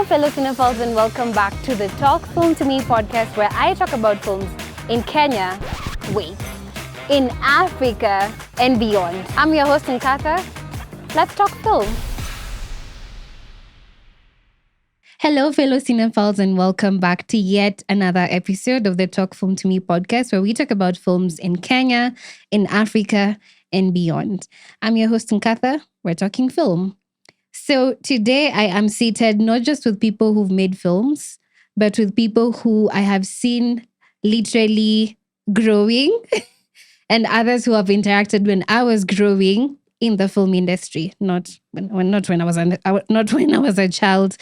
fellow cinephiles, and welcome back to the Talk Film to Me podcast, where I talk about films in Kenya, in Africa, and beyond. I'm your host, Nkatha. Let's talk film. Hello, fellow cinephiles, and welcome back to yet another episode of the Talk Film to Me podcast, where we talk about films in Kenya, in Africa, and beyond. I'm your host, Nkatha. We're talking film. So today I am seated not just with people who've made films, but with people who I have seen literally growing and others who have interacted when I was growing in the film industry, not when I was a child.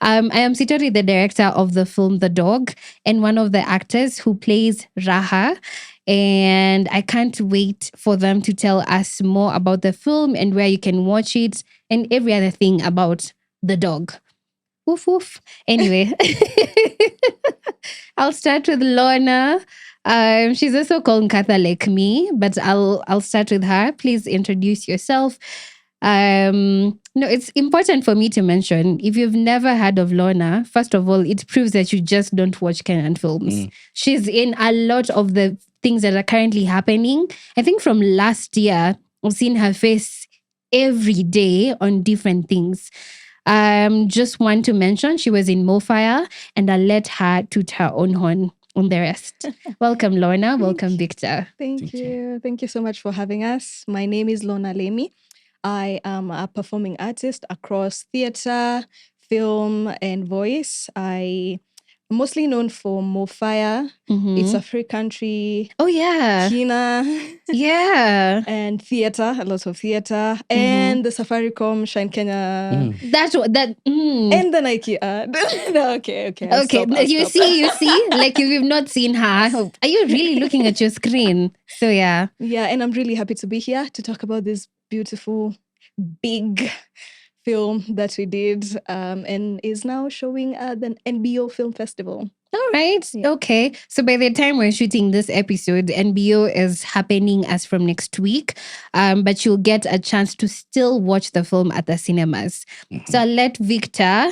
I am seated with the director of the film The Dog and one of the actors who plays Raha. And I can't wait for them to tell us more about the film and where you can watch it and every other thing about The Dog. Woof woof. Anyway, I'll start with Lorna. She's also called Nkatha like me, but I'll start with her. Please introduce yourself. No, it's important for me to mention, if you've never heard of Lorna, first of all, it proves that you just don't watch Kenyan films. She's in a lot of the things that are currently happening. I think from last year, I've seen her face every day on different things. Just want to mention, she was in Mofire, and I let her toot her own horn on the rest. Welcome, Lorna. Welcome, Victor. Thank you. Thank you so much for having us. My name is Lorna Lemi. I am a performing artist across theatre, film, and voice. I'm mostly known for Mofire. It's a free country. Oh, yeah. Kina. Yeah. And theatre, a lot of theatre. And the Safaricom Shine Kenya. That's what that. And the Nike ad. No, okay. I'll stop. You see, like if you've not seen her, are you really looking at your screen? So yeah. Yeah, and I'm really happy to be here to talk about this beautiful, big film that we did and is now showing at the NBO Film Festival. All right. Yeah. Okay. So by the time we're shooting this episode, NBO is happening as from next week. But you'll get a chance to still watch the film at the cinemas. So I'll let Victor,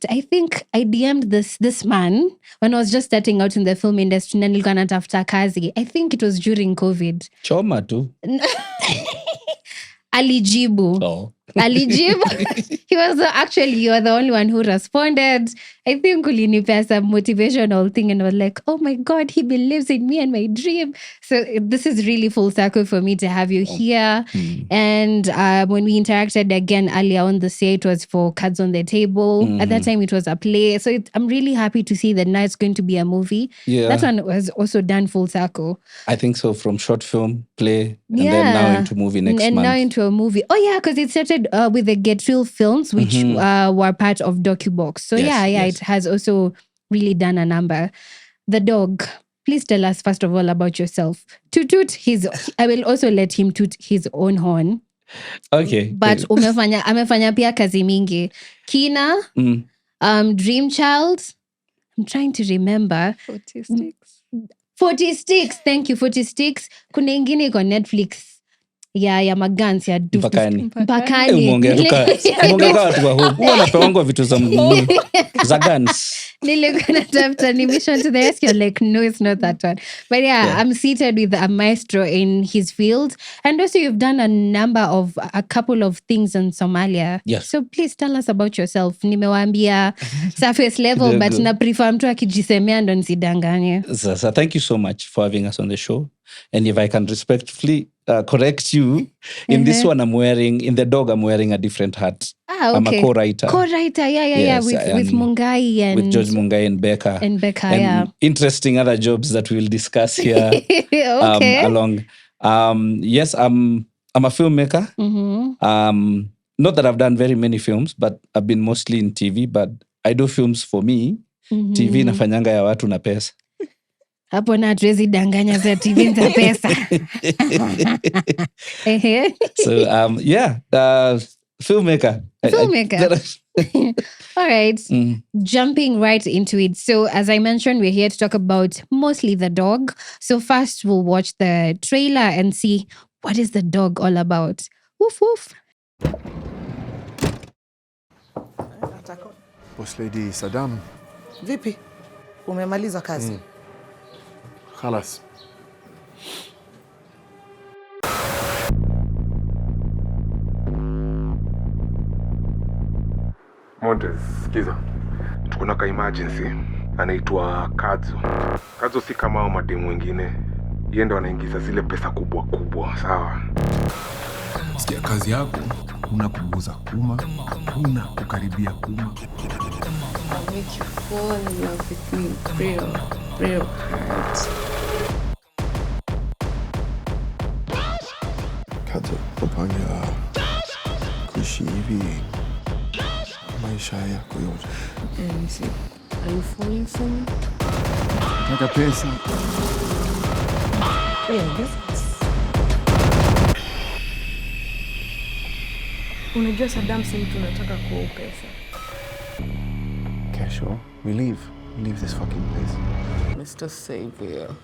I think I DM'd this man when I was just starting out in the film industry. Na nilikuwa natafuta kazi. I think it was during COVID. Choma tu. Alijibu. Oh. Alijibu. He was actually, you are the only one who responded. I think ulinipea some motivational thing and I was like, oh my God, he believes in me and my dream. So this is really full circle for me to have you here. And when we interacted again earlier on this year, it was for Cards on the Table. At that time, it was a play. So I'm really happy to see that now it's going to be a movie. Yeah. That one was also done full circle. I think so, from short film, play, and then now into movie next month. And now into a movie. Oh yeah, because it started with the Get Real films, which were part of DocuBox. So yes. It has also really done a number. The Dog. Please tell us first of all about yourself. I will also let him toot his own horn. Okay. But amefanya pia kazi mingi. Kina, Dream Child. I'm trying to remember. 46. Thank you, 46. Kuna ingine kwa Netflix. Ya magans ya dufu. Mpakani. Umeongea watu wa hope. Wanapewa vitu za guns. Nilikuwa natafuta animation to the rescue. Like, no, it's not that one. But yeah, I'm seated with a maestro in his field. And also you've done a couple of things in Somalia. Yes. So please tell us about yourself. Nimewaambia surface level, but na prefer mtu akijisemea ndo nisidanganye. So thank you so much for having us on the show. And if I can respectfully correct you, in this one in The Dog, I'm wearing a different hat. Okay. I'm a co-writer. Yeah. With Mungai and... With George Mungai and Becca. And interesting other jobs that we'll discuss here. Okay. Along. Yes, I'm a filmmaker. Not that I've done very many films, but I've been mostly in TV, but I do films for me. TV nafanyanga ya watu na pesa. Hapo na hatuwezi danganya za TV za pesa. So, filmmaker. All right. Jumping right into it. So as I mentioned, we're here to talk about mostly The Dog. So first we'll watch the trailer and see what is The Dog all about. Woof woof. Boss Lady Saddam. Vipi? Umemaliza kazi? Khalas. Montes, sikiza. Tuko na emergency. Anaitwa Kadzo. Kadzo si kama hao mademu wengine. Yeye ndo anaingiza zile pesa kubwa kubwa, sawa? Sikia, kazi yako una kuguza kuma, una kukaribia kuma. I'll make you fall in love with me real hard. Kadzo, upanga kuishi hivi maisha yako yote. Let me see. Are you falling for me? Nataka pesa. Yeah, business. Unajua Saddam si mtu unataka kwa pesa. Kesho, we leave this fucking place. Mr. Savior.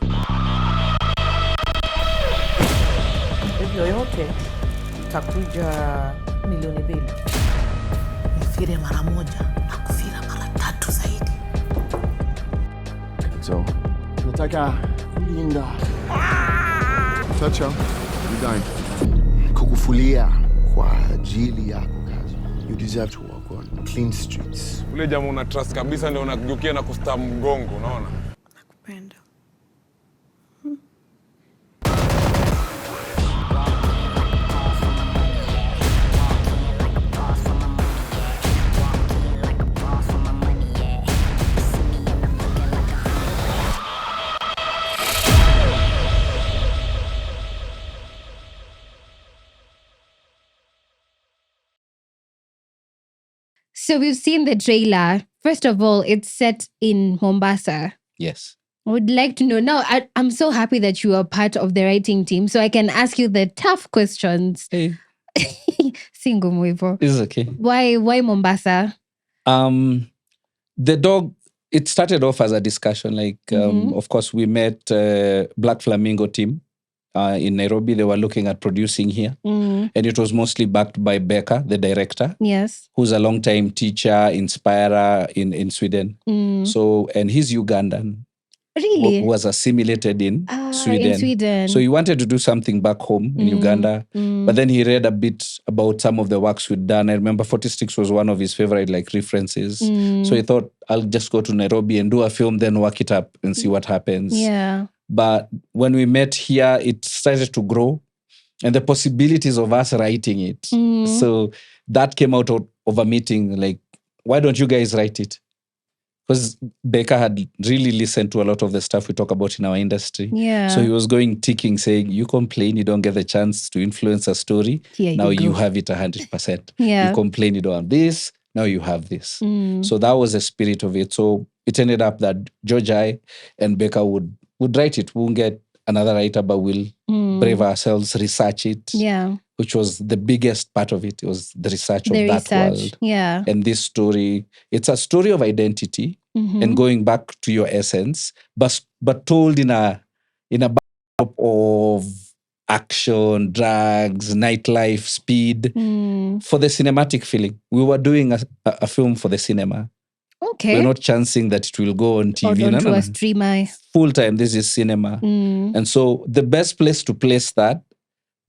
Hivyo yote takuja milioni 2. Nifire mara moja na kufira mara 3 zaidi. So, nataka kulinda. Chacha, you dying. Kukufulia kwa ajili yako kazi. You deserve to walk on clean streets. Ule jamaa una trust kabisa ndio unageukia na kustamu mgongo, unaona? Nakupenda. So we've seen the trailer. First of all, it's set in Mombasa. Yes. I would like to know now. I'm so happy that you are part of the writing team, so I can ask you the tough questions. Hey, Single Mwivo. it's okay. Why Mombasa? The dog, it started off as a discussion. Like, of course, we met Black Flamingo team in Nairobi. They were looking at producing here. And it was mostly backed by Becca, the director. Yes. Who's a long-time teacher, inspirer in Sweden. So, and he's Ugandan. Really? Who was assimilated in Sweden. In Sweden. So he wanted to do something back home in Uganda. But then he read a bit about some of the works we'd done. I remember 46 was one of his favorite references. So he thought, I'll just go to Nairobi and do a film, then work it up and see what happens. Yeah. But when we met here, it started to grow and the possibilities of us writing it. So that came out of a meeting, like, why don't you guys write it? Because Becca had really listened to a lot of the stuff we talk about in our industry. Yeah. So he was going ticking, saying, you complain, you don't get the chance to influence a story. Here now you you go. have it 100%. Yeah. You complain, you don't have this. Now you have this. So that was the spirit of it. So it ended up that George and Becca would write it. We won't get another writer, but we'll brave ourselves, research it. Yeah. Which was the biggest part of it. It was the research of that world. Yeah. And this story, it's a story of identity and going back to your essence, but told in a backdrop of action, drugs, nightlife, speed, for the cinematic feeling. We were doing a film for the cinema. Okay. We're not chancing that it will go on TV. Or onto a streamer. Full time, this is cinema. And so the best place to place that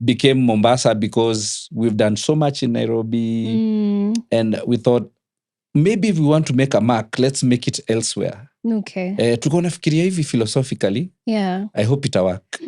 became Mombasa because we've done so much in Nairobi. And we thought, maybe if we want to make a mark, let's make it elsewhere. Okay. Tulikuwa nafikiria hivi philosophically. Yeah. I hope it'll work.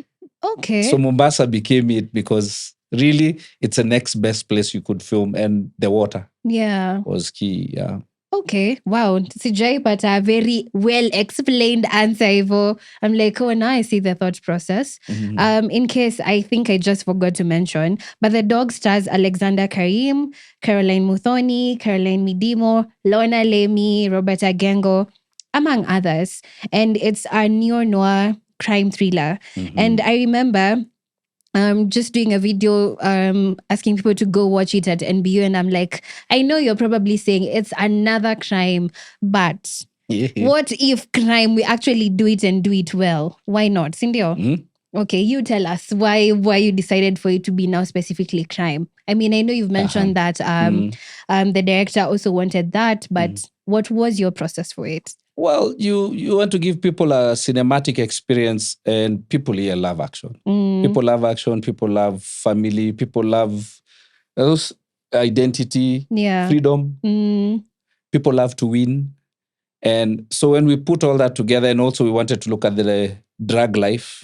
Okay. So Mombasa became it because really it's the next best place you could film and the water was key. Yeah. Okay. Wow. Sijai, but a very well explained answer, Ivo. I'm like, oh, now I see the thought process. In case I think I just forgot to mention, but the dog stars Alexander Karim, Caroline Muthoni, Caroline Midimo, Lorna Lemi, Robert Agengo, among others. And it's a neo-noir crime thriller. And I remember just doing a video asking people to go watch it at NBU, and I'm like, I know you're probably saying it's another crime, but what if crime, we actually do it and do it well? Why not? Cindy? Okay, you tell us why you decided for it to be now specifically crime. I mean, I know you've mentioned that the director also wanted that, but What was your process for it? Well, you want to give people a cinematic experience, and people here love action. People love action. People love family. People love those identity, freedom. People love to win. And so when we put all that together, and also we wanted to look at the drug life,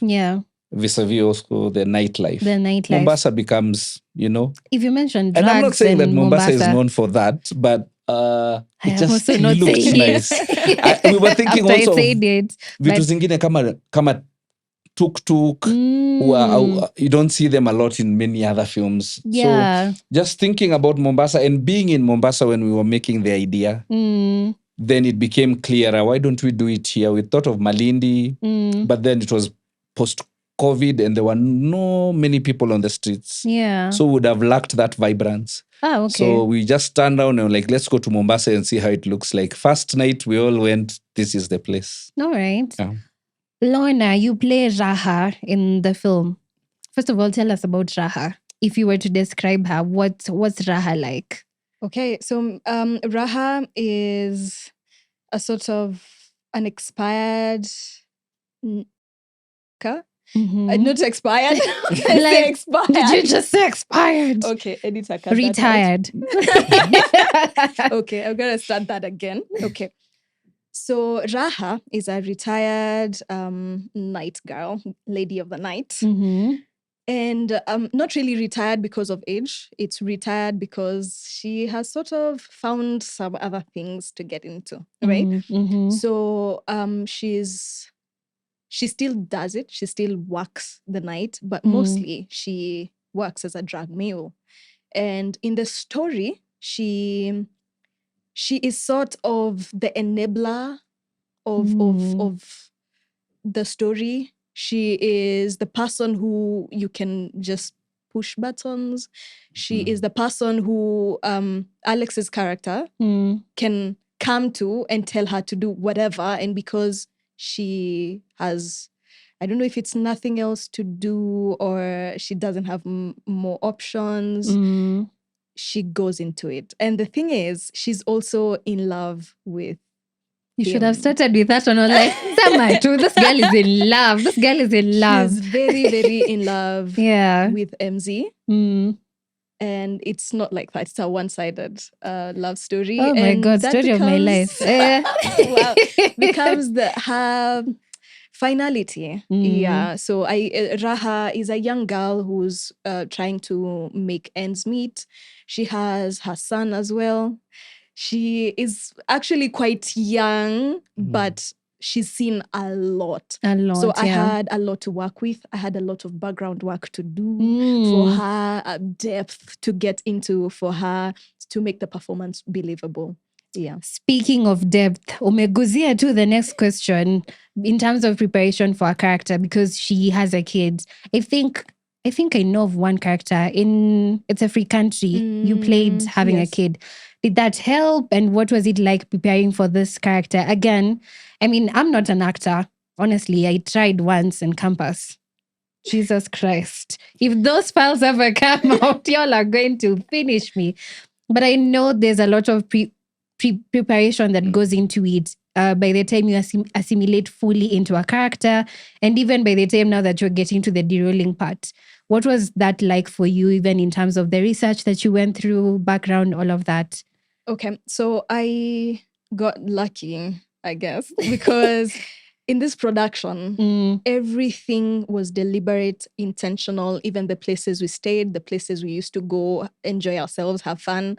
vis-a-vis also the nightlife. Mombasa becomes, If you mention drugs, and I'm not saying that Mombasa is known for that, but it just looks nice. We were thinking also of vitu zingine kama tuk-tuk, you don't see them a lot in many other films. So just thinking about Mombasa and being in Mombasa when we were making the idea, then it became clearer. Why don't we do it here? We thought of Malindi, but then it was post-COVID and there were no many people on the streets. So we would have lacked that vibrance. So we just turned down and were like, let's go to Mombasa and see how it looks like. First night, we all went, this is the place. All right. Yeah. Lorna, you play Raha in the film. First of all, tell us about Raha. If you were to describe her, what's Raha like? Okay, so Raha is a sort of an expired... not expired. Expired. Did you just say expired? Okay, editor. Retired. Okay, I'm going to start that again. Okay. So Raha is a retired night girl, lady of the night. And not really retired because of age. It's retired because she has sort of found some other things to get into, right? So she still does it. She still works the night, but mostly she works as a drug mule. And in the story, she is sort of the enabler of the story. She is the person who you can just push buttons. She is the person who Alex's character can come to and tell her to do whatever. And because she has, I don't know if it's nothing else to do or she doesn't have more options, she goes into it. And the thing is, she's also in love with You should have started with that one. Like, this girl is in love. This girl is in love. She's very, very in love with MZ. And it's not like that. It's a one-sided love story. Oh my God, story of my life. Wow, becomes her finality. Yeah. So Raha is a young girl who's trying to make ends meet. She has her son as well. She is actually quite young, but she's seen a lot. So I had a lot to work with. I had a lot of background work to do for her, depth to get into for her to make the performance believable. Yeah. Speaking of depth, umeguzia to the next question in terms of preparation for a character because she has a kid. I think I know of one character in It's a Free Country. You played having a kid. Did that help? And what was it like preparing for this character? Again, I mean, I'm not an actor. Honestly, I tried once in campus. Jesus Christ. If those files ever come out, y'all are going to finish me. But I know there's a lot of preparation that goes into it. By the time you assimilate fully into a character, and even by the time now that you're getting to the derailing part, what was that like for you, even in terms of the research that you went through, background, all of that? Okay, so I got lucky, I guess, because in this production, everything was deliberate, intentional, even the places we stayed, the places we used to go, enjoy ourselves, have fun.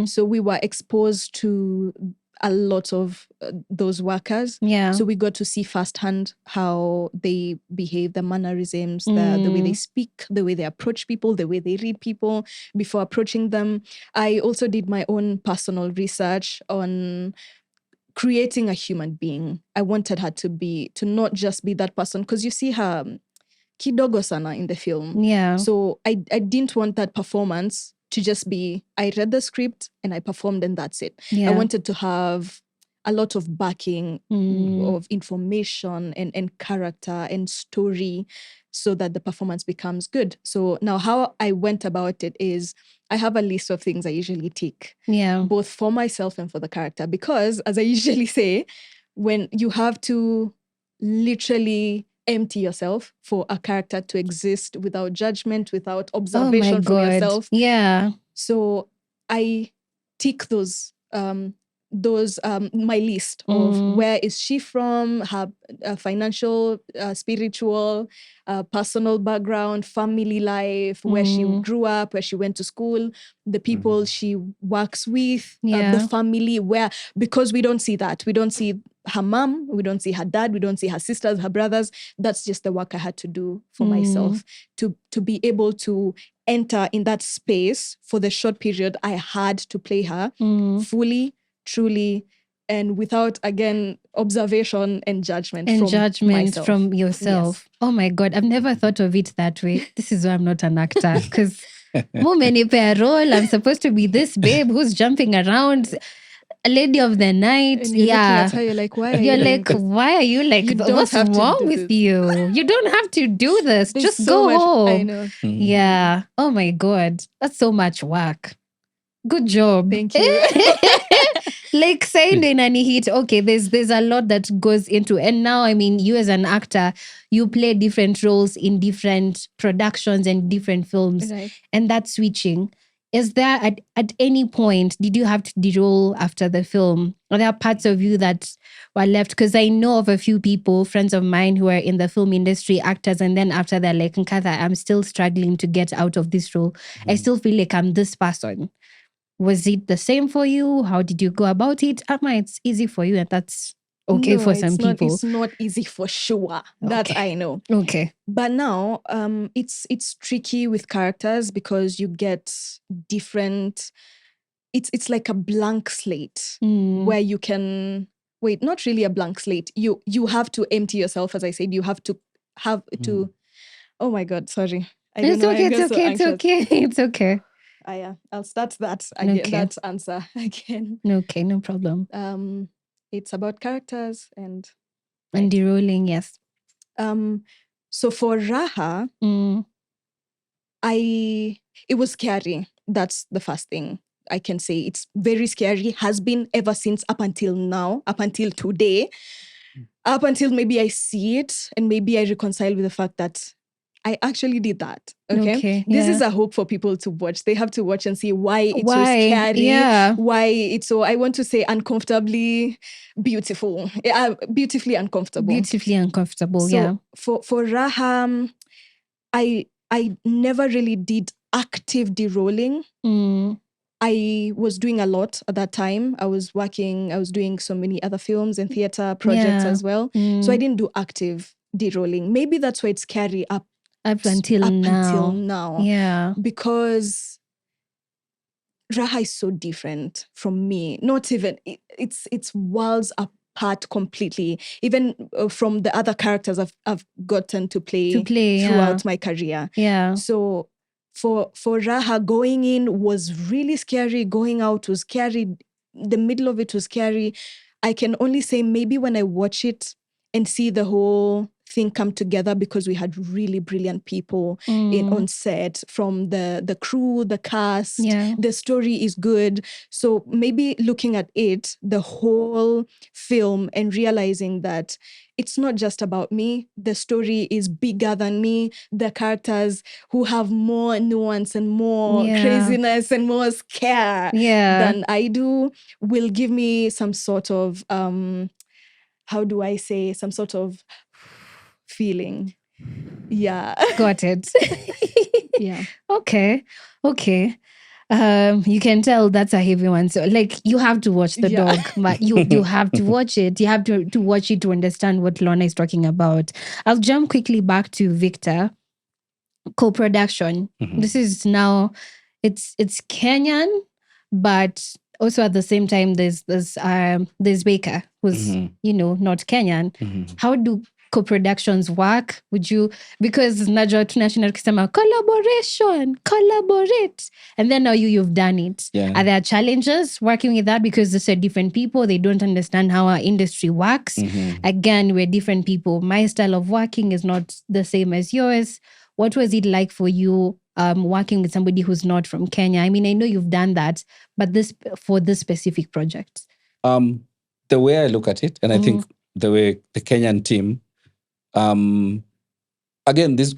So we were exposed to a lot of those workers. Yeah. So we got to see firsthand how they behave, the mannerisms, the way they speak, the way they approach people, the way they read people before approaching them. I also did my own personal research on creating a human being. I wanted her to not just be that person, because you see her kidogo sana in the film. Yeah. So I didn't want that performance to just be, I read the script and I performed and that's it. Yeah. I wanted to have a lot of backing of information and character and story. so that the performance becomes good. So now how I went about it is I have a list of things I usually tick, both for myself and for the character, because as I usually say, when you have to literally empty yourself for a character to exist without judgment, without observation from yourself. Yeah. So I tick those my list of where is she from, her financial, spiritual, personal background, family life, where she grew up, where she went to school, the people she works with, the family, where, because we don't see that. We don't see her mom, we don't see her dad, we don't see her sisters, her brothers. That's just the work I had to do for myself to be able to enter in that space for the short period I had to play her fully, truly, and without, again, observation and judgment from yourself. Yes. Oh my God, I've never thought of it that way. This is why I'm not an actor, because role, I'm supposed to be this babe who's jumping around, a lady of the night. And you're looking at her, you're like, why are you like, what's wrong with you? You don't have to do this. There's just so go much, home. I know. Yeah. Oh my God. That's so much work. Good job. Thank you. Like saying in any hit, okay, there's a lot that goes into, and now, I mean, you as an actor, you play different roles in different productions and different films, Right. and that switching. Is there at any point, did you have to de-roll after the film? Are there parts of you that were left? Because I know of a few people, friends of mine who are in the film industry, actors, and then after they're like, Nkatha, I'm still struggling to get out of this role. I still feel like I'm this person. Was it the same for you? How did you go about it? It's easy for you, and that's okay for some people. It's not easy for sure. That I know. Okay. But now, it's tricky with characters because you get different. It's like a blank slate where you can not really a blank slate. You have to empty yourself, as I said. You have to Oh my God, sorry. It's okay. I'll start that again. Okay. That answer again. Okay, no problem. It's about characters and de-rolling, yes. So for Raha, it was scary. That's the first thing I can say. It's very scary. Has been ever since, up until now, up until today, up until maybe I see it and maybe I reconcile with the fact that I actually did that. Okay. This is a hope for people to watch. They have to watch and see why it's so scary. Yeah. Why it's so, I want to say, uncomfortably beautiful. Beautifully uncomfortable. Beautifully uncomfortable, so for Raham, I never really did active de-rolling. I was doing a lot at that time. I was doing so many other films and theater projects as well. So I didn't do active de-rolling. Maybe that's why it's scary up until now. Yeah. Because Raha is so different from me. Not even, it's worlds apart completely. Even from the other characters I've gotten to play throughout my career. Yeah. So for Raha, going in was really scary. Going out was scary. The middle of it was scary. I can only say maybe when I watch it and see the whole thing come together, because we had really brilliant people on set, from the crew, the cast. The story is good. So maybe looking at it, the whole film, and realizing that it's not just about me. The story is bigger than me. The characters who have more nuance and more craziness and more scare than I do will give me some sort of, how do I say, some sort of feeling. Yeah. Got it. Yeah. Okay. You can tell that's a heavy one. So like, you have to watch the dog, but you have to watch it. You have to watch it to understand what Lorna is talking about. I'll jump quickly back to Victor. Co-production. This is now, it's Kenyan, but also at the same time there's Baker, who's not Kenyan. co-productions work? Would you, because najua tunashinda tukisema collaborate, and then now you've done it. Yeah. Are there challenges working with that, because these are different people, they don't understand how our industry works? Again, we're different people. My style of working is not the same as yours. What was it like for you working with somebody who's not from Kenya? I mean, I know you've done that, but for this specific project. The way I look at it, and I think the way the Kenyan team, again, this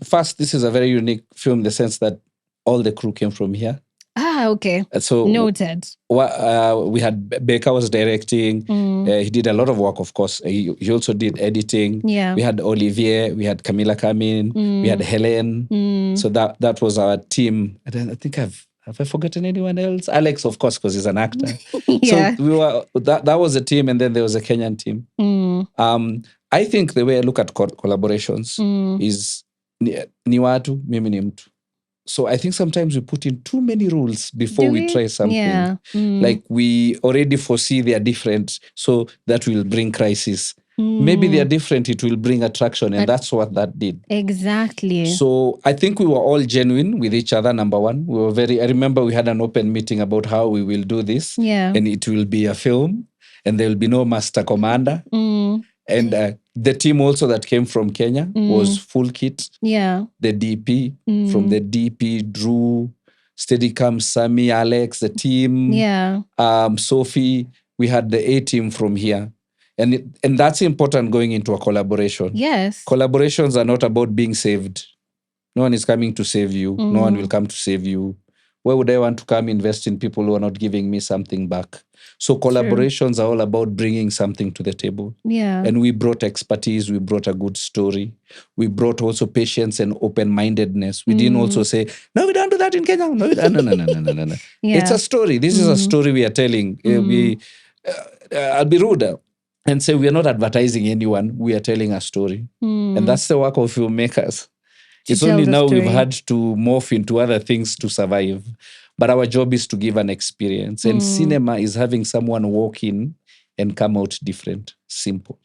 is a very unique film in the sense that all the crew came from here. Okay. So noted. We had Baker was directing. He did a lot of work, of course. He also did editing. Yeah. We had Olivier. We had Camila Kamin. We had Helen. So that was our team. I think have I forgotten anyone else? Alex, of course, because he's an actor. Yeah. So we were that was a team, and then there was a Kenyan team. I think the way I look at collaborations is ni watu, mimi ni mtu. So I think sometimes we put in too many rules before we try something. Yeah. Like we already foresee they are different, so that will bring crisis. Maybe they are different, it will bring attraction, and that's what that did. Exactly. So I think we were all genuine with each other, number one. I remember we had an open meeting about how we will do this. Yeah. And it will be a film, and there will be no master commander. And the team also that came from Kenya was full kit. Yeah. The DP, from the DP, Drew, Steadicam, Sammy, Alex, the team. Yeah. Sophie. We had the A team from here. And that's important going into a collaboration. Yes. Collaborations are not about being saved. No one is coming to save you. No one will come to save you. Why would I want to come invest in people who are not giving me something back? So collaborations are all about bringing something to the table. Yeah. And we brought expertise. We brought a good story. We brought also patience and open-mindedness. We didn't also say, no, we don't do that in Kenya. No. Yeah. It's a story. This is a story we are telling. I'll be rude and say we are not advertising anyone. We are telling a story. And that's the work of filmmakers. It's only now we've had to morph into other things to survive. But our job is to give an experience. And cinema is having someone walk in and come out different. Simple.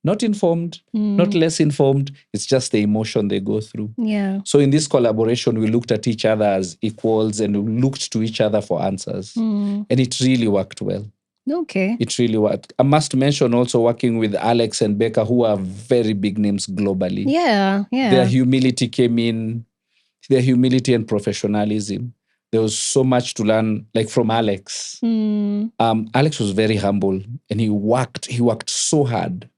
Not informed, not less informed. It's just the emotion they go through. Yeah. So in this collaboration, we looked at each other as equals and we looked to each other for answers. And it really worked well. Okay. It really worked. I must mention also working with Alex and Becca, who are very big names globally. Yeah. Their humility came in, their humility and professionalism. There was so much to learn, like from Alex. Alex was very humble and he worked so hard.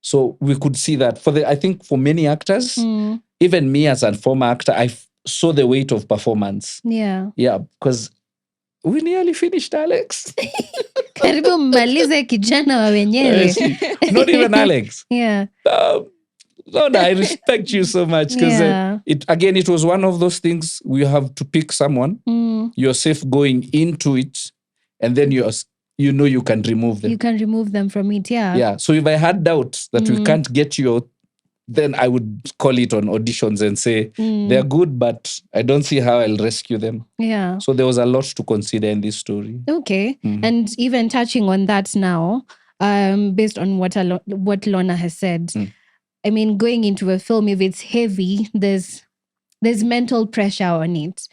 So we could see that I think for many actors, even me as a former actor, I saw the weight of performance. Yeah. Yeah, because we nearly finished Alex. Karibu mmalize kijana wa wenyewe. Not even Alex. Yeah. Lord, I respect you so much because it was one of those things we have to pick someone. You're safe going into it, and then you can remove them. You can remove them from it, yeah. Yeah. So if I had doubts that we can't get you out, then I would call it on auditions and say, they're good, but I don't see how I'll rescue them. Yeah. So there was a lot to consider in this story. Okay. And even touching on that now, based on what Lorna has said, I mean, going into a film, if it's heavy, there's mental pressure on it.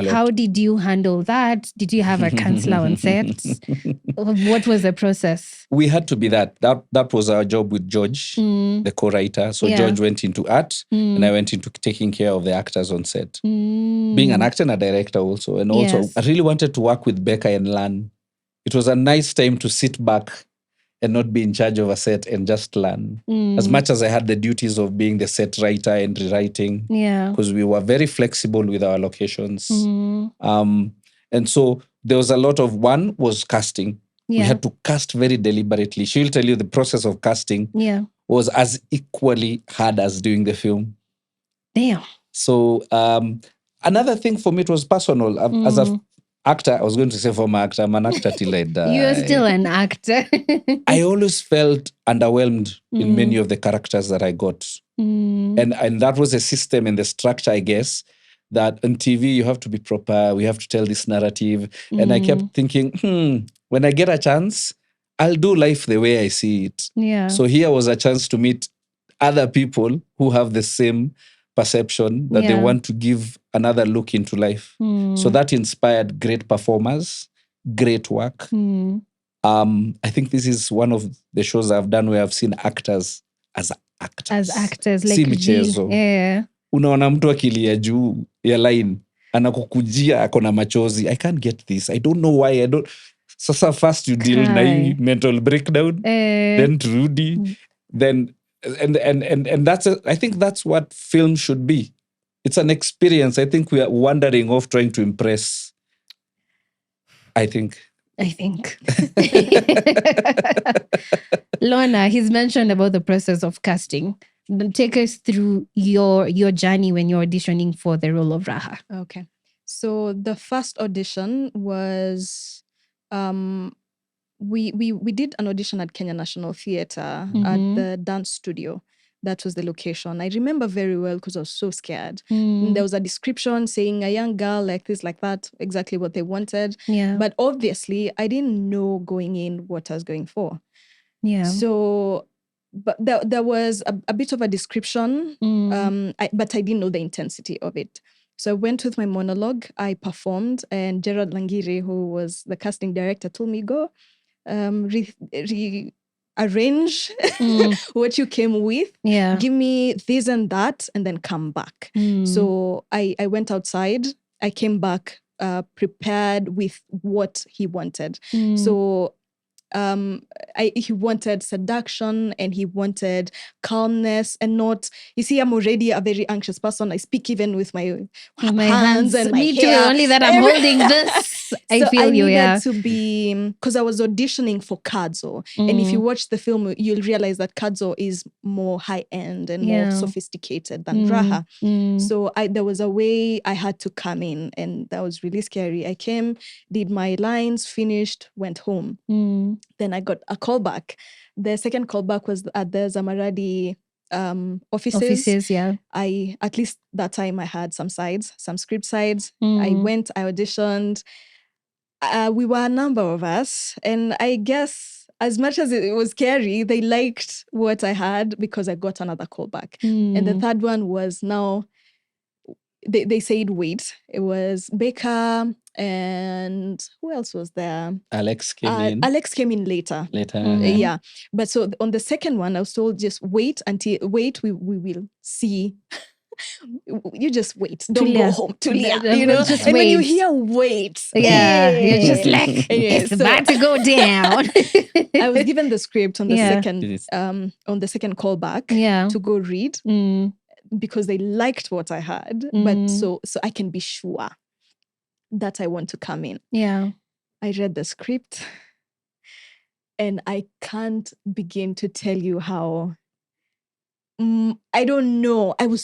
How did you handle that? Did you have a counselor on set? What was the process? We had to be that. That was our job with George, the co-writer. So George went into art and I went into taking care of the actors on set. Being an actor and a director also. And also, I really wanted to work with Becca and learn. It was a nice time to sit back and not be in charge of a set and just learn. As much as I had the duties of being the set writer and rewriting. Yeah. Because we were very flexible with our locations. And so there was a lot of, one was casting. We had to cast very deliberately. She'll tell you the process of casting was as equally hard as doing the film. Damn. So another thing for me, it was personal. As an actor, I was going to say former actor, I'm an actor till I die. You're still an actor. I always felt underwhelmed in many of the characters that I got. And that was a system and the structure, I guess, that on TV you have to be proper, we have to tell this narrative. And I kept thinking, when I get a chance, I'll do life the way I see it. Yeah. So here was a chance to meet other people who have the same perception that they want to give another look into life. So that inspired great performers, great work. I think this is one of the shows I've done where I've seen actors as actors. Like si michezo. Unaona mtu akilia juu ya line anakukujia akona machozi. I can't get this. I don't know why. Sasa first you deal na hii mental breakdown, then Rudy, then and that's I think that's what film should be. It's an experience. I think we are wandering off trying to impress. I think. Lorna, he's mentioned about the process of casting. Take us through your journey when you're auditioning for the role of Raha. Okay. So the first audition was we did an audition at Kenya National Theatre at the dance studio. That was the location. I remember very well because I was so scared. There was a description saying a young girl like this, like that, exactly what they wanted. Yeah. But obviously, I didn't know going in what I was going for. Yeah. So, but there was a bit of a description, but I didn't know the intensity of it. So I went with my monologue, I performed, and Gerald Langiri, who was the casting director, told me, go arrange what you came with, give me this and that, and then come back. So I went outside, I came back prepared with what he wanted. So he wanted seduction and he wanted calmness and not, you see, I'm already a very anxious person. I speak even with my hands and my Me hair. too, only that I'm holding this. I feel you, needed to be, because I was auditioning for Kadzo. And if you watch the film, you'll realize that Kadzo is more high-end and more sophisticated than Raha. So there was a way I had to come in, and that was really scary. I came, did my lines, finished, went home. Then I got a callback. The second callback was at the Zamaradi offices. At least that time I had some script sides. I went, I auditioned. We were a number of us, and I guess as much as it was scary, they liked what I had because I got another callback. And the third one was now, they said wait. It was Baker and who else was there? Alex came in. Alex came in later. Yeah. But so on the second one, I was told just wait, we will see. You just wait. Don't go home. Tulia. Just and wait. when you hear wait. You're just like, it's about to go down. I was given the script on the second callback to go read because they liked what I had. But so I can be sure that I want to come in. Yeah. I read the script and I can't begin to tell you how I don't know. It was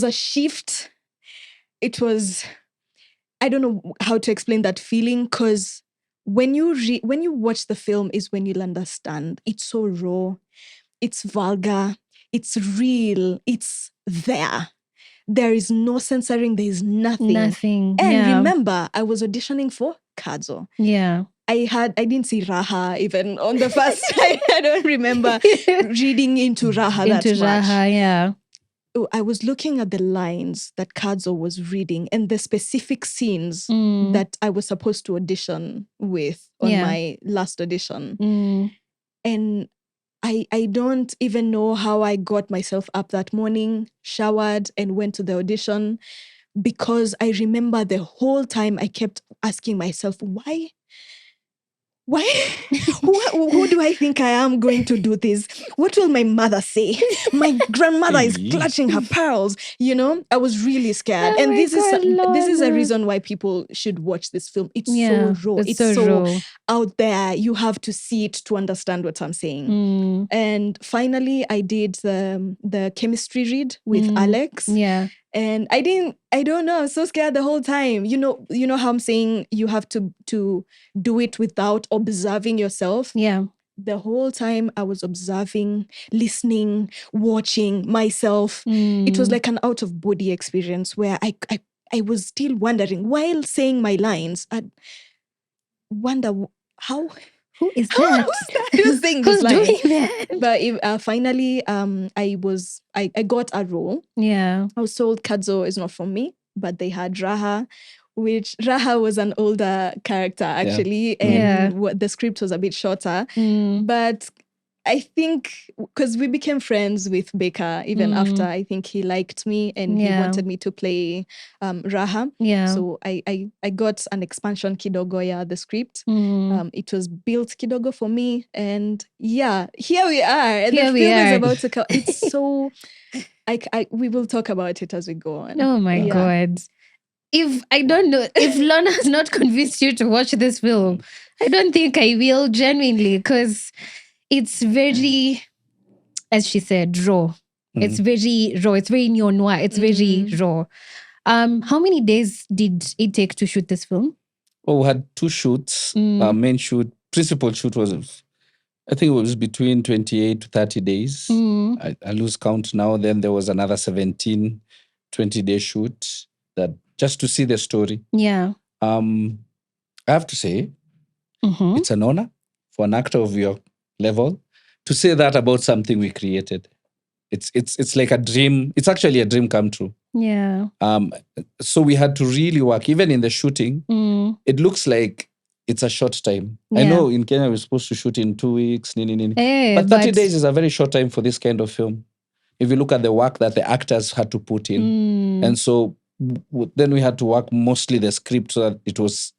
a shift. It was, I don't know how to explain that feeling, because when you watch the film is when you'll understand. It's so raw. It's vulgar. It's real. It's there. There is no censoring. There is nothing. And remember, I was auditioning for Kadzo. Yeah. I didn't see Raha even on the first. I don't remember reading into Raha that much. Yeah. I was looking at the lines that Kadzo was reading and the specific scenes that I was supposed to audition with on my last audition. And I don't even know how I got myself up that morning, showered, and went to the audition, because I remember the whole time I kept asking myself, why? Who do I think I am going to do this? What will my mother say? My grandmother is clutching her pearls. I was really scared. And this is a reason why people should watch this film. It's so raw. It's so raw. Out there. You have to see it to understand what I'm saying. And finally, I did the chemistry read with Alex. Yeah. And I don't know, I was so scared the whole time. You know how I'm saying you have to do it without observing yourself? Yeah. The whole time I was observing, listening, watching myself. It was like an out-of-body experience where I was still wondering, while saying my lines, I'd wonder, how Who is that? Who's saying Who's this line? doing that? But finally, I got a role. Yeah. I was told Kadzo is not for me, but they had Raha, which Raha was an older character actually, and the script was a bit shorter. But I think because we became friends with Baker even after, I think he liked me and he wanted me to play Raha. Yeah. So I got an expansion kidogo, the script. It was built kidogo for me. And here we are. And Here the we film are. is about to come. It's so... we will talk about it as we go on. Oh my God. If Lorna has not convinced you to watch this film, I don't think I will, genuinely, because it's very, as she said, raw. It's very raw. It's very neo-noir. It's very raw. How many days did it take to shoot this film? Oh, we had 2 shoots. Our main shoot, principal shoot was, I think it was between 28 to 30 days. I lose count now. Then there was another 17, 20-day shoot that just to see the story. Yeah. I have to say, it's an honor for an actor of your level to say that about something we created. It's like a dream. It's actually a dream come true. Yeah. So we had to really work. Even in the shooting, it looks like it's a short time. I know in Kenya we're supposed to shoot in 2 weeks, but 30 days is a very short time for this kind of film. If you look at the work that the actors had to put in. And so then we had to work mostly the script so that it was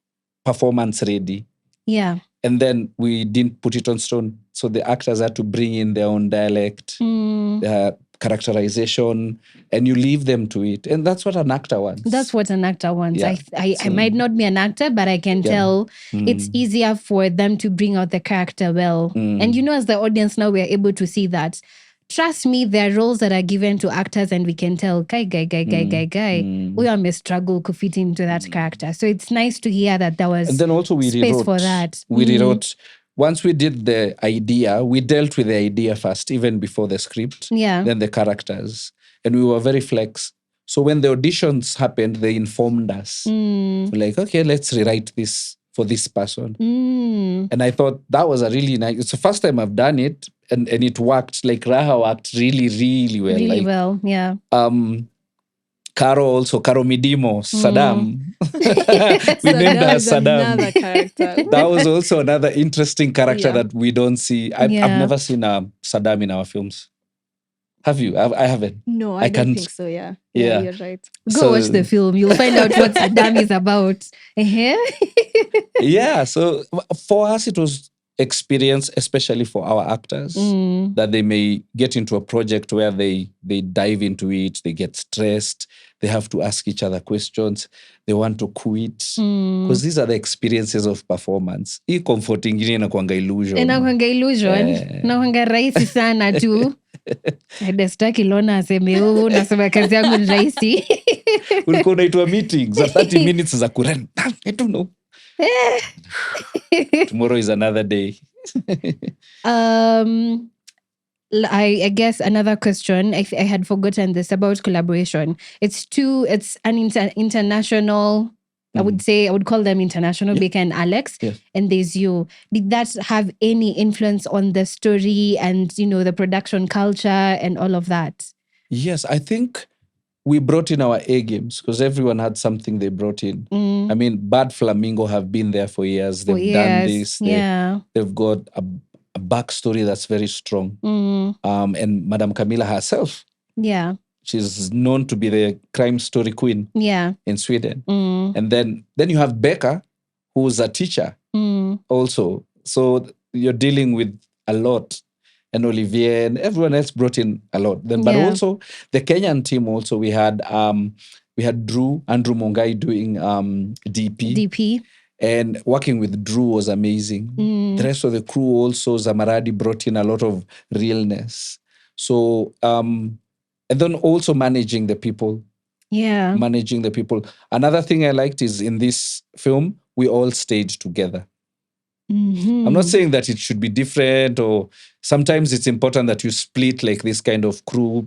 performance ready. Yeah. And then we didn't put it on stone. So the actors had to bring in their own dialect, their characterization, and you leave them to it. And that's what an actor wants. That's what an actor wants. Yeah. I might not be an actor, but I can tell it's easier for them to bring out the character well. And as the audience now, we're able to see that. Trust me, there are roles that are given to actors and we can tell, guy. We may struggle to fit into that character. So it's nice to hear that there was and then also we space rewrote, for that. We rewrote. Once we did the idea, we dealt with the idea first, even before the script, then the characters. And we were very flex. So when the auditions happened, they informed us. We're like, okay, let's rewrite this for this person. And I thought that was a really nice, it's the first time I've done it. And it worked, like Raha worked really, really well. Really well, yeah. Karo Midimo, Saddam. We named her Saddam. Another character. That was also another interesting character that we don't see. I've never seen Saddam in our films. Have you? I haven't. No, I don't think so, yeah. Yeah, you're right. Go watch the film. You'll find out what Saddam is about. Yeah, so for us, it was experience, especially for our actors, that they may get into a project where they dive into it, they get stressed, they have to ask each other questions, they want to quit, because these are the experiences of performance. Hii comfort ingine inakuanga illusion. Inakuanga rahisi sana tu. Destaki Lorna aseme nasema kazi yangu ni rahisi. Ulikuwa unaitwa meetings za 30 minutes za kurun. I don't know. Tomorrow is another day. I guess another question, I had forgotten this about collaboration. It's an international, I would call them international, Baker and Alex, and there's you. Did that have any influence on the story and, the production culture and all of that? Yes, I think we brought in our A games because everyone had something they brought in. I mean, Bad Flamingo have been there for years. They've done this. They've got a backstory that's very strong. And Madam Camilla herself. Yeah. She's known to be the crime story queen in Sweden. And then you have Becca, who's a teacher also. So you're dealing with a lot. And Olivier and everyone else brought in a lot. But also the Kenyan team also, we had Andrew Mongai doing DP. And working with Drew was amazing. The rest of the crew also, Zamaradi brought in a lot of realness. So, and then also managing the people. Yeah. Managing the people. Another thing I liked is in this film, we all stayed together. I'm not saying that it should be different, or sometimes it's important that you split like this kind of crew.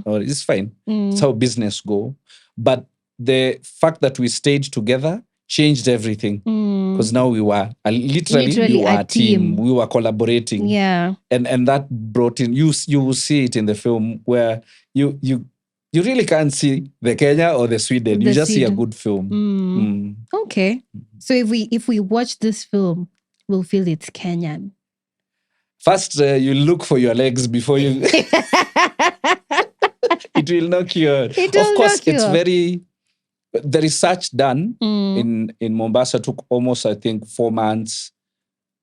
Or it's fine. It's how business go. But the fact that we stayed together changed everything. Because now we were literally we were a a team. team. We were collaborating. Yeah. And that brought in, you will see it in the film where you really can't see the Kenya or the Sweden. You just see a good film. Okay. So if we watch this film, we'll feel it's Kenyan. First, you look for your legs before you. It will knock you out. Of course, it's very. The research done in Mombasa took almost, I think, 4 months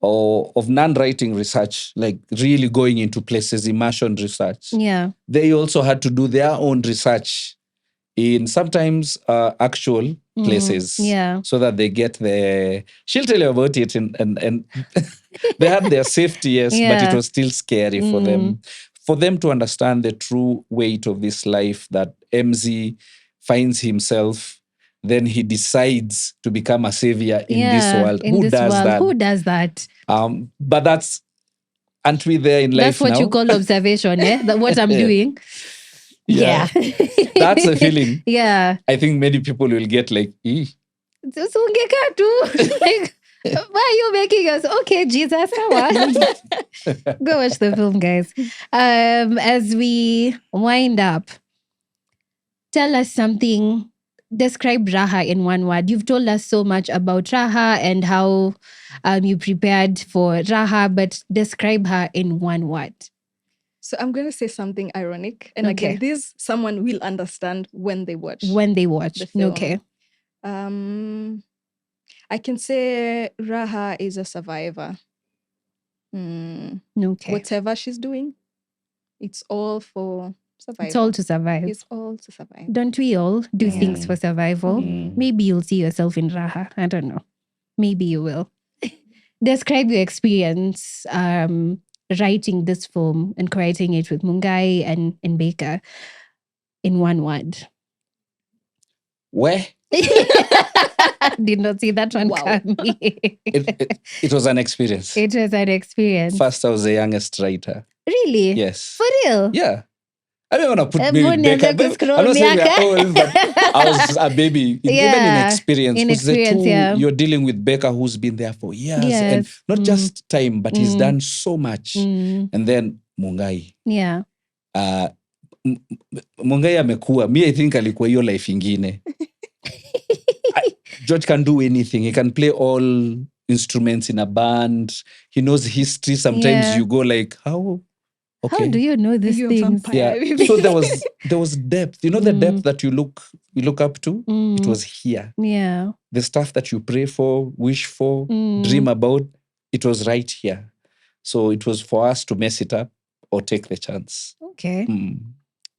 of non-writing research, like really going into places, immersion research. Yeah. They also had to do their own research in sometimes actual places. Yeah. So that they get the... She'll tell you about it and they had their safety, yes, but it was still scary for them. For them to understand the true weight of this life that MZ finds himself, then he decides to become a savior in this world. Who does that? Who does that? But that's, aren't we there in life now? That's what you call observation, eh? What I'm doing. Yeah. That's the feeling. Yeah. I think many people will get like, like, why are you making us? Okay, Jesus. Go watch the film, guys. As we wind up, tell us something. Describe Raha in one word. You've told us so much about Raha and how you prepared for Raha, but describe her in one word. So I'm going to say something ironic. And again, this someone will understand when they watch. The film. Okay. I can say Raha is a survivor. Okay. Whatever she's doing, it's all for survival. It's all to survive. It's all to survive. Don't we all do things for survival? Maybe you'll see yourself in Raha. I don't know. Maybe you will. Describe your experience writing this film and creating it with Mungai and Baker in one word. Where? Did not see that one coming. It was an experience. It was an experience. First, I was the youngest writer. Really? Yes. For real? Yeah. I don't want to put me with Becca. I'm not saying we're old, but I was a baby. Even in experience. Because you're dealing with Becca who's been there for years. And not just time, but he's done so much. And then Mungai. Yeah. Mungai amekuwa. Me, I think alikuwa hiyo life ingine. George can do anything. He can play all instruments in a band. He knows history. Sometimes you go like, how? Okay. How do you know these things? Yeah. So there was depth. You know the depth that you look up to? It was here. Yeah. The stuff that you pray for, wish for, dream about, it was right here. So it was for us to mess it up or take the chance. Okay.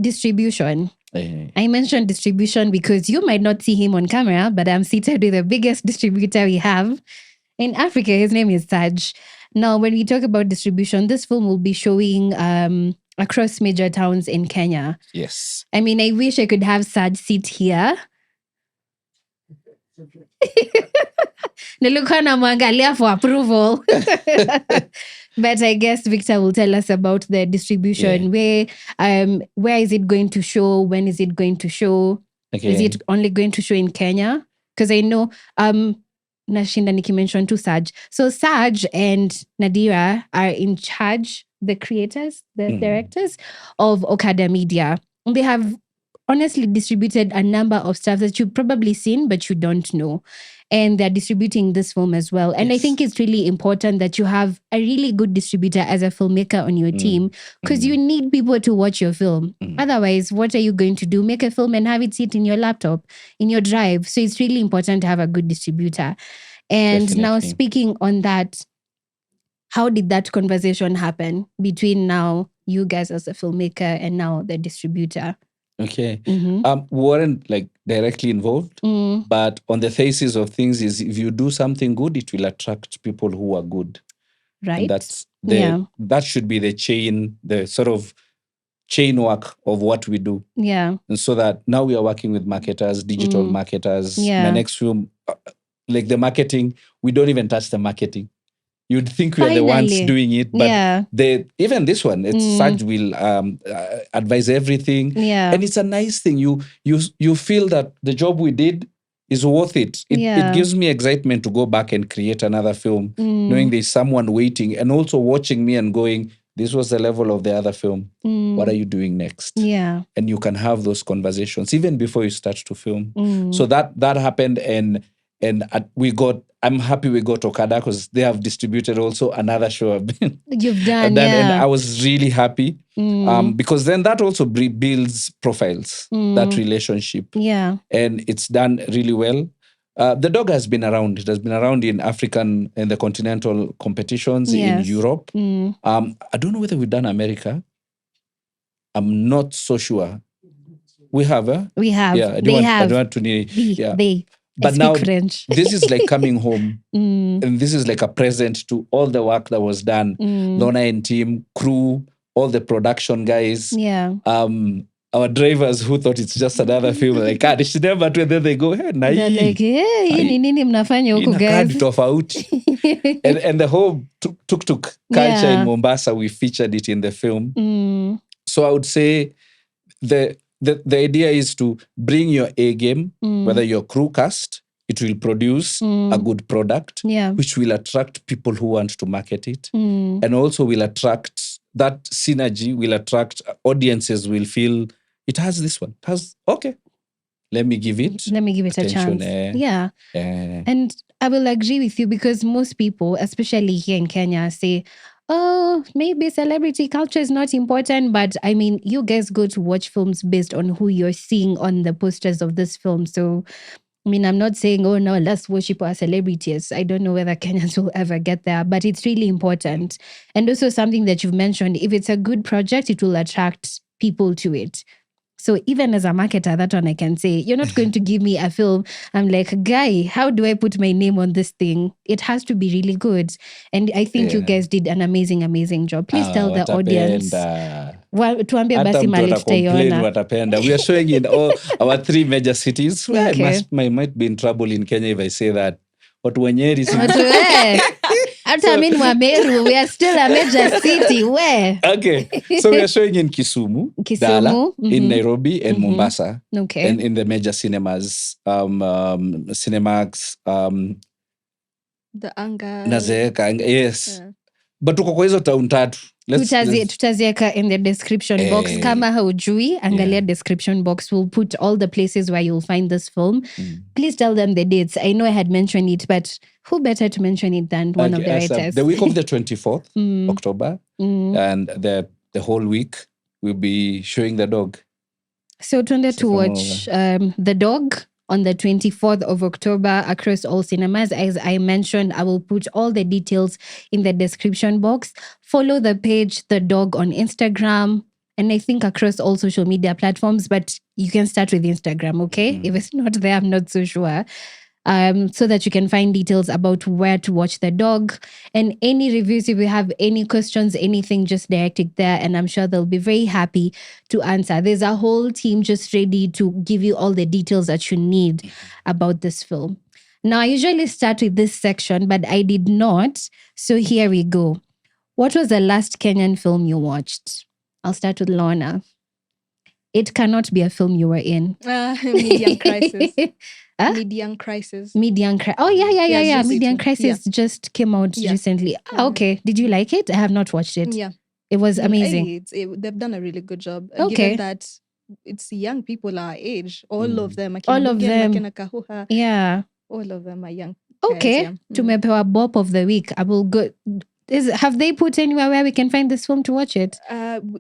Distribution. I mentioned distribution because you might not see him on camera, but I'm seated with the biggest distributor we have in Africa. His name is Saj. Now, when we talk about distribution, this film will be showing across major towns in Kenya. Yes. I mean, I wish I could have Saj sit here. Nilikuwa namwangalia for approval. But I guess Victor will tell us about the distribution. Where is it going to show? When is it going to show? Okay. Is it only going to show in Kenya? Because I know Nashinda Nikki mentioned to Saj. So Saj and Nadira are in charge, the creators, the directors of Okada Media. They have honestly distributed a number of stuff that you've probably seen, but you don't know. And they're distributing this film as well. And I think it's really important that you have a really good distributor as a filmmaker on your team, because you need people to watch your film. Otherwise, what are you going to do? Make a film and have it sit in your laptop, in your drive. So it's really important to have a good distributor. And now speaking on that, how did that conversation happen between now you guys as a filmmaker and now the distributor? Okay. We weren't like directly involved, but on the thesis of things is if you do something good, it will attract people who are good. Right. And that should be the sort of chain work of what we do. Yeah. And so that now we are working with marketers, digital marketers. My next film, like the marketing, we don't even touch the marketing. You'd think we are the ones doing it, but even this one, Saj will advise everything, and it's a nice thing. You feel that the job we did is worth it. It gives me excitement to go back and create another film, knowing there's someone waiting and also watching me and going, this was the level of the other film. What are you doing next? Yeah. And you can have those conversations even before you start to film. So that happened, and I'm happy we got Okada because they have distributed also another show You've done, and I was really happy because then that also builds profiles, that relationship. Yeah. And it's done really well. The dog has been around. It has been around in African and the continental competitions in Europe. I don't know whether we've done America. I'm not so sure. We have, We have. Yeah, I don't want to need. They. But I now speak French. this is like coming home. And this is like a present to all the work that was done. Lorna and team, crew, all the production guys. Yeah. Our drivers who thought it's just another film, like, it's never to, and then they go, hey, na They're hii, like, hey, ni nini mnafanya huku inakaa guys? ni tofauti. and the whole tuk-tuk culture in Mombasa, we featured it in the film. So I would say the idea is to bring your A game, whether your crew cast, it will produce a good product, which will attract people who want to market it. And also will attract, that synergy will attract audiences, will feel, it has this one. It has, okay, let me give it a chance. Yeah. And I will agree with you because most people, especially here in Kenya, say, oh, maybe celebrity culture is not important, but I mean, you guys go to watch films based on who you're seeing on the posters of this film. So, I mean, I'm not saying, oh no, let's worship our celebrities. I don't know whether Kenyans will ever get there, but it's really important. And also something that you've mentioned, if it's a good project, it will attract people to it. So even as a marketer, that one I can say, you're not going to give me a film. I'm like, guy, how do I put my name on this thing? It has to be really good. And I think you guys did an amazing, amazing job. Please tell the audience. Tuambie basi mali tutaiona. Watapenda. We are showing in all our 3 major cities. Well, I might be in trouble in Kenya if I say that. Watu wa Nyeri. After Wameru, we are still a major city. Where? Okay. So we are showing in Kisumu, Dala, in Nairobi, and Mombasa. Okay. And in the major cinemas, Cinemax, the Anga. Nazeeka, yes. But tuko kwa hizo town tatu. Tutazieka in the description box. Kama haujui, angalia description box. We'll put all the places where you'll find this film. Please tell them the dates. I know I had mentioned it, but who better to mention it than one of the writers? The week of the 24th October, and the whole week we'll be showing The Dog. So tuende to watch The Dog on the 24th of October across all cinemas. As I mentioned, I will put all the details in the description box. Follow the page, The Dog, on Instagram, and I think across all social media platforms, but you can start with Instagram, okay? If it's not there, I'm not so sure. So that you can find details about where to watch The Dog. And any reviews, if you have any questions, anything, just direct it there. And I'm sure they'll be very happy to answer. There's a whole team just ready to give you all the details that you need about this film. Now, I usually start with this section, but I did not. So here we go. What was the last Kenyan film you watched? I'll start with Lorna. It cannot be a film you were in. Median Crisis. Median Crisis. Median Crisis. Oh, yeah. Median Crisis just came out recently. Okay. Did you like it? I have not watched it. Yeah. It was amazing. They've done a really good job. Okay. Given that it's young people our age. All of them. All of them. Yeah. All of them are young. Okay. Guys, Tumepewa Bop of the Week. I will go... Have they put anywhere where we can find this film to watch it?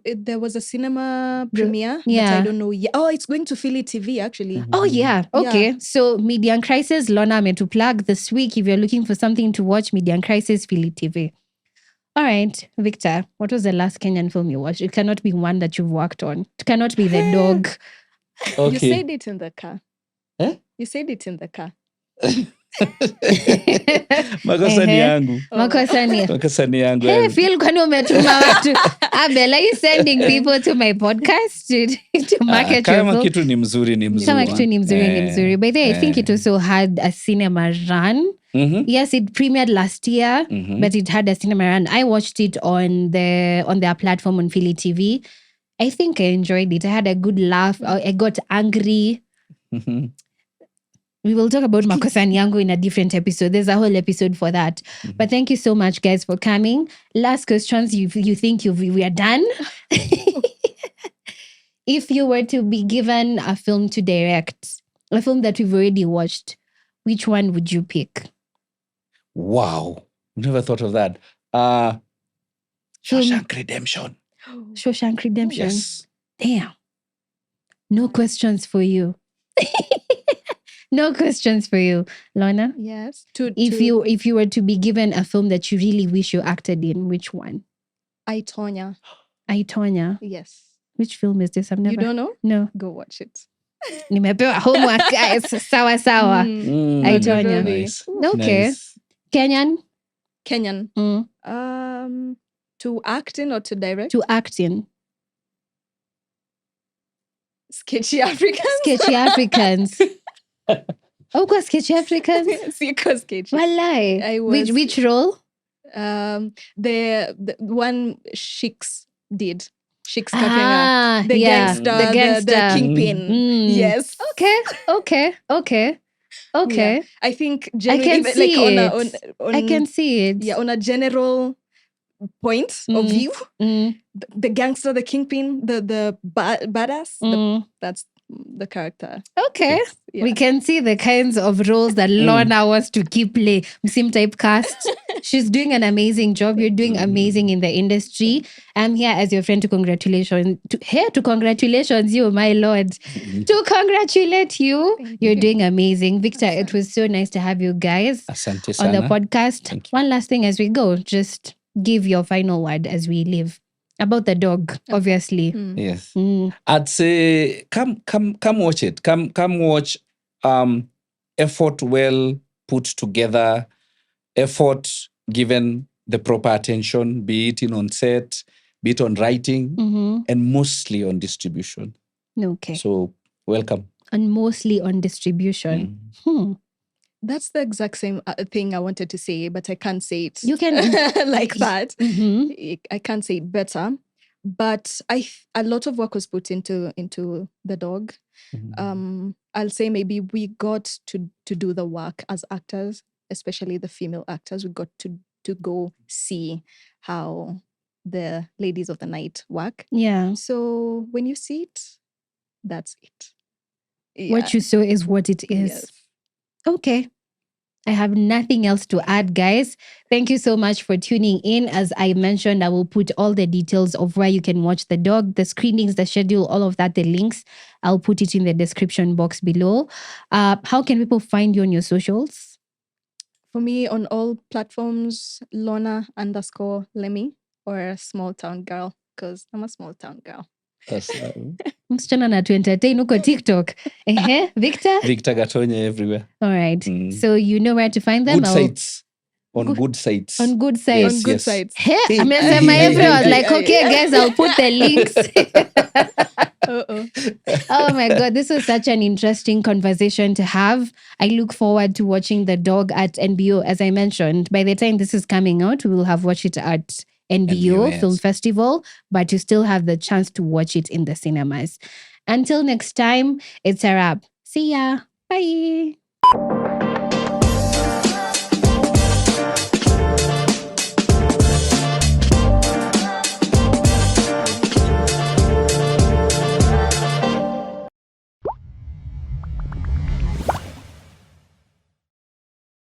There was a cinema premiere. But I don't know. Oh, it's going to Philly TV actually. Oh, yeah. Okay. Yeah. So, Median Crisis, Lorna made to plug this week. If you're looking for something to watch, Median Crisis, Philly TV. All right, Victor, what was the last Kenyan film you watched? It cannot be one that you've worked on. It cannot be The Dog. Okay. You said it in the car. You said it in the car. Makosa ni yangu. Makosa ni yangu. Hey, feel kwani umetuma watu. Abel, are you sending people to my podcast to market your film? Kama kitu ni mzuri ni mzuri. Kama kitu ni mzuri. By the way, I think it also had a cinema run. Yes, it premiered last year, but it had a cinema run. I watched it on their platform on Philly TV. I think I enjoyed it. I had a good laugh. I got angry. We will talk about Makosa Nyango in a different episode. There's a whole episode for that. But thank you so much, guys, for coming. Last questions. You think we are done? If you were to be given a film to direct, a film that we've already watched, which one would you pick? Wow. Never thought of that. Shawshank Redemption. Shawshank Redemption. Yes. Damn. No questions for you. No questions for you, Lorna. Yes. If you were to be given a film that you really wish you acted in, which one? Tonya. Tonya. Yes. Which film is this? I've never. You don't know? No. Go watch it. Nimepewa homework, guys. Sawa sawa. Tonya. Nice. Okay. Nice. Kenyan. To act in or to direct? To act in. Sketchy Africans. Sketchy Africans. Kwa Sketchy Africans. Siko sketchy. Walai. I was. Which role? The one Sheiks did. Sheiks The gangster, the kingpin. Yes. Okay. Yeah. I think I can see it. I can see it. Yeah, on a general point of view, the gangster, the kingpin, the badass, that's the character. Okay. Yeah. We can see the kinds of roles that Lorna wants to keep play. Msim type cast. She's doing an amazing job. You're doing amazing in the industry. I'm here as your friend to congratulations. To congratulations you, my lord. To congratulate you. You're doing amazing. Victor, it was so nice to have you guys Asante on the sana. podcast. One last thing as we go. Just give your final word as we leave. About the dog, obviously. Yes. I'd say come watch it. Come watch effort well put together, effort given the proper attention, be it on set, be it on writing, and mostly on distribution. Okay. So welcome. And mostly on distribution. That's the exact same thing I wanted to say, but I can't say it. You can like that. I can't say it better. But a lot of work was put into the dog. I'll say maybe we got to do the work as actors, especially the female actors. We got to go see how the ladies of the night work. Yeah. So when you see it, that's it. Yeah. What you saw is what it is. Yes. Okay. I have nothing else to add, guys. Thank you so much for tuning in. As I mentioned, I will put all the details of where you can watch the dog, the screenings, the schedule, all of that, the links. I'll put it in the description box below. How can people find you on your socials? For me, on all platforms, Lorna_Lemi, or a small town girl, because I'm a small town girl. Msichana na to entertain uko TikTok. Victor? Victor Gatonye everywhere. All right. So you know where to find them? Good sites. On good sites. On good sites. On good sites. Hey, amesema everyone like, okay, guys, I'll put the links. Oh my God, this was such an interesting conversation to have. I look forward to watching The Dog at NBO. As I mentioned, by the time this is coming out, we will have watched it at NBO yes. Film Festival, but you still have the chance to watch it in the cinemas. Until next time, it's a wrap. See ya. Bye.